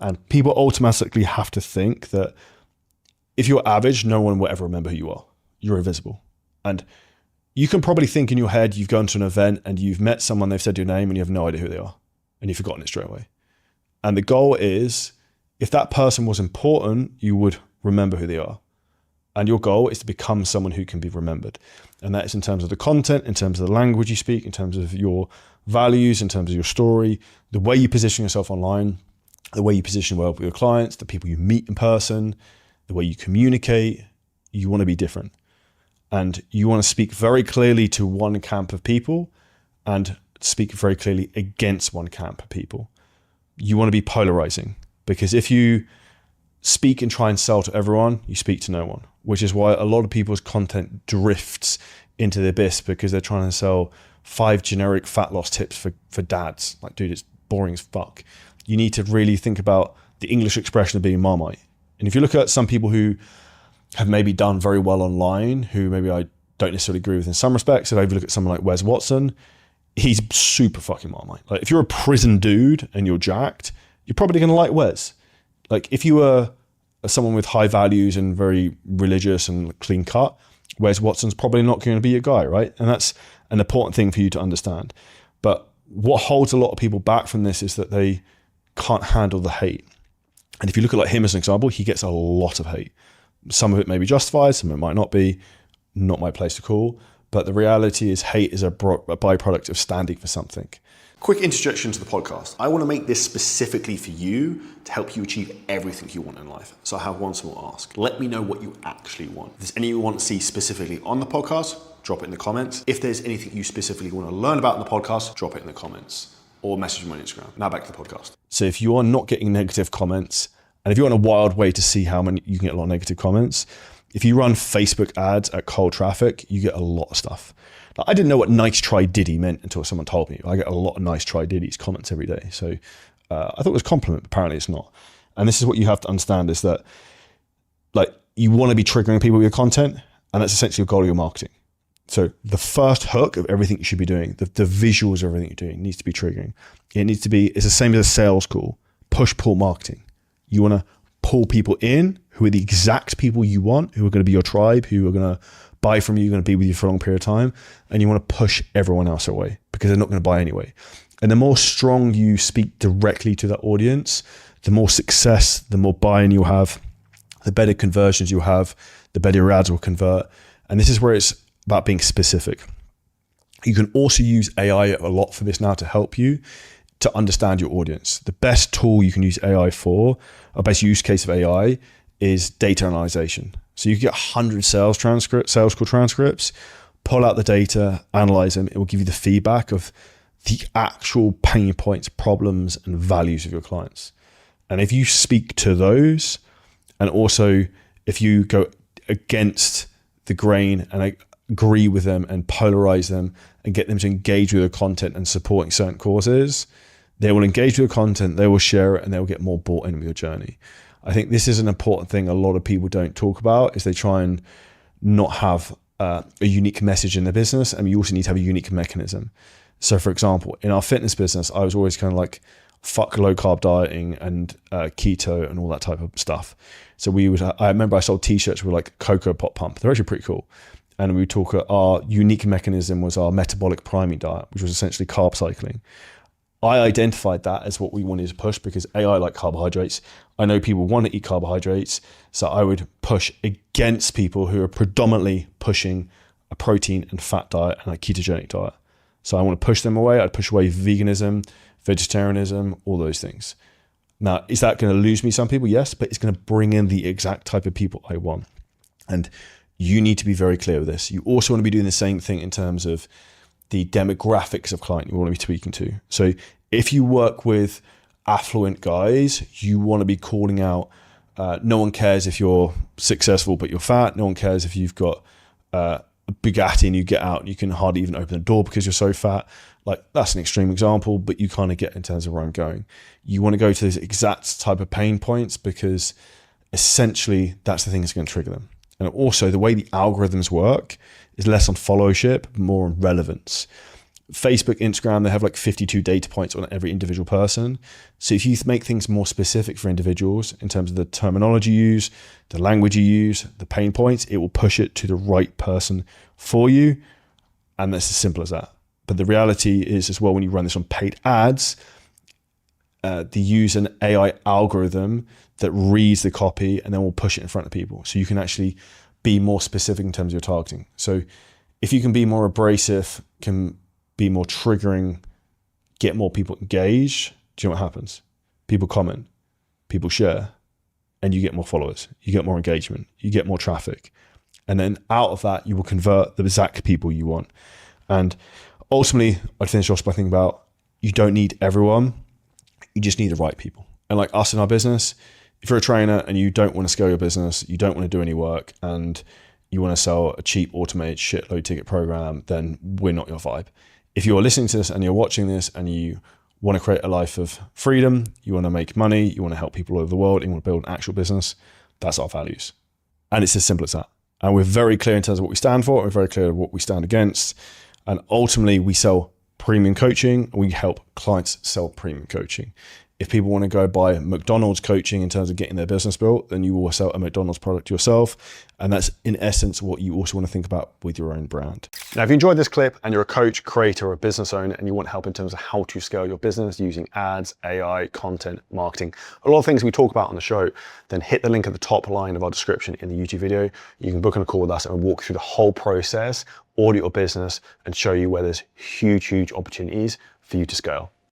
And people automatically have to think that if you're average, no one will ever remember who you are. You're invisible. And you can probably think in your head, you've gone to an event and you've met someone, they've said your name and you have no idea who they are. And you've forgotten it straight away. And the goal is, if that person was important, you would remember who they are. And your goal is to become someone who can be remembered. And that is in terms of the content, in terms of the language you speak, in terms of your values, in terms of your story, the way you position yourself online, the way you position well with your clients, the people you meet in person, the way you communicate. You want to be different. And you want to speak very clearly to one camp of people and speak very clearly against one camp of people. You want to be polarizing, because if you speak and try and sell to everyone, you speak to no one, which is why a lot of people's content drifts into the abyss, because they're trying to sell 5 generic fat loss tips for dads. Like, dude, it's boring as fuck. You need to really think about the English expression of being Marmite. And if you look at some people who have maybe done very well online, who maybe I don't necessarily agree with in some respects, if I look at someone like Wes Watson, he's super fucking Marmite. Like, if you're a prison dude and you're jacked, you're probably going to like Wes. Like, if you were someone with high values and very religious and clean cut, Wes Watson's probably not going to be your guy, right? And that's an important thing for you to understand. But what holds a lot of people back from this is that they can't handle the hate. And if you look at like him as an example, he gets a lot of hate. Some of it may be justified, some of it might not be. Not my place to call. But the reality is, hate is a byproduct of standing for something. Quick introduction to the podcast. I want to make this specifically for you to help you achieve everything you want in life. So I have one small ask. Let me know what you actually want. If there's anything you want to see specifically on the podcast, drop it in the comments. If there's anything you specifically want to learn about in the podcast, drop it in the comments or message me on Instagram. Now back to the podcast. So if you are not getting negative comments, and if you want a wild way to see how many you can get a lot of negative comments, if you run Facebook ads at cold traffic, you get a lot of stuff. Now, I didn't know what nice try Diddy meant until someone told me. I get a lot of nice try Diddy's comments every day. So I thought it was a compliment, but apparently it's not. And this is what you have to understand, is that like, you want to be triggering people with your content, and that's essentially the goal of your marketing. So the first hook of everything you should be doing, the visuals of everything you're doing, needs to be triggering. It needs to be, it's the same as a sales call, push-pull marketing. You want to pull people in who are the exact people you want, who are going to be your tribe, who are going to buy from you, going to be with you for a long period of time. And you want to push everyone else away because they're not going to buy anyway. And the more strong you speak directly to that audience, the more success, the more buy-in you'll have, the better conversions you'll have, the better your ads will convert. And this is where it's about being specific. You can also use AI a lot for this now to help you to understand your audience. The best tool you can use AI for, or best use case of AI, is data analyzation. So you get 100 sales call transcripts, pull out the data, analyze them. It will give you the feedback of the actual pain points, problems, and values of your clients. And if you speak to those, and also if you go against the grain and agree with them and polarize them and get them to engage with your content and supporting certain causes, they will engage with your content, they will share it, and they'll get more bought in with your journey. I think this is an important thing a lot of people don't talk about, is they try and not have a unique message in their business. And you also need to have a unique mechanism. So for example, in our fitness business, I was always kind of like, fuck low carb dieting and keto and all that type of stuff. So I remember I sold t-shirts with like Cocoa Pop Pump. They're actually pretty cool. And we would talk, our unique mechanism was our metabolic priming diet, which was essentially carb cycling. I identified that as what we wanted to push because I like carbohydrates. I know people want to eat carbohydrates. So I would push against people who are predominantly pushing a protein and fat diet and a ketogenic diet. So I want to push them away. I'd push away veganism, vegetarianism, all those things. Now, is that going to lose me some people? Yes, but it's going to bring in the exact type of people I want. And you need to be very clear with this. You also want to be doing the same thing in terms of the demographics of client you want to be speaking to. So if you work with affluent guys, you want to be calling out, no one cares if you're successful but you're fat. No one cares if you've got a Bugatti and you get out and you can hardly even open the door because you're so fat. Like, that's an extreme example, but you kind of get in terms of where I'm going. You want to go to those exact type of pain points because essentially that's the thing that's going to trigger them. And also the way the algorithms work is less on followership, more on relevance. Facebook, Instagram, they have like 52 data points on every individual person. So if you make things more specific for individuals in terms of the terminology you use, the language you use, the pain points, it will push it to the right person for you. And that's as simple as that. But the reality is as well, when you run this on paid ads, they use an AI algorithm that reads the copy and then will push it in front of people. So you can actually be more specific in terms of your targeting. So if you can be more abrasive, can be more triggering, get more people engaged, do you know what happens? People comment, people share, and you get more followers, you get more engagement, you get more traffic. And then out of that, you will convert the exact people you want. And ultimately, I'd finish off by thinking about, you don't need everyone, you just need the right people. And like us in our business, if you're a trainer and you don't want to scale your business, you don't want to do any work, and you want to sell a cheap automated shitload ticket program, then we're not your vibe. If you're listening to this and you're watching this and you want to create a life of freedom, you want to make money, you want to help people all over the world, you want to build an actual business, that's our values. And it's as simple as that. And we're very clear in terms of what we stand for. We're very clear of what we stand against. And ultimately, we sell premium coaching. We help clients sell premium coaching. If people want to go buy McDonald's coaching in terms of getting their business built, then you will sell a McDonald's product yourself. And that's in essence what you also want to think about with your own brand. Now, if you enjoyed this clip and you're a coach, creator, or a business owner, and you want help in terms of how to scale your business using ads, AI, content, marketing, a lot of things we talk about on the show, then hit the link at the top line of our description in the YouTube video. You can book on a call with us and we'll walk through the whole process, audit your business, and show you where there's huge, huge opportunities for you to scale.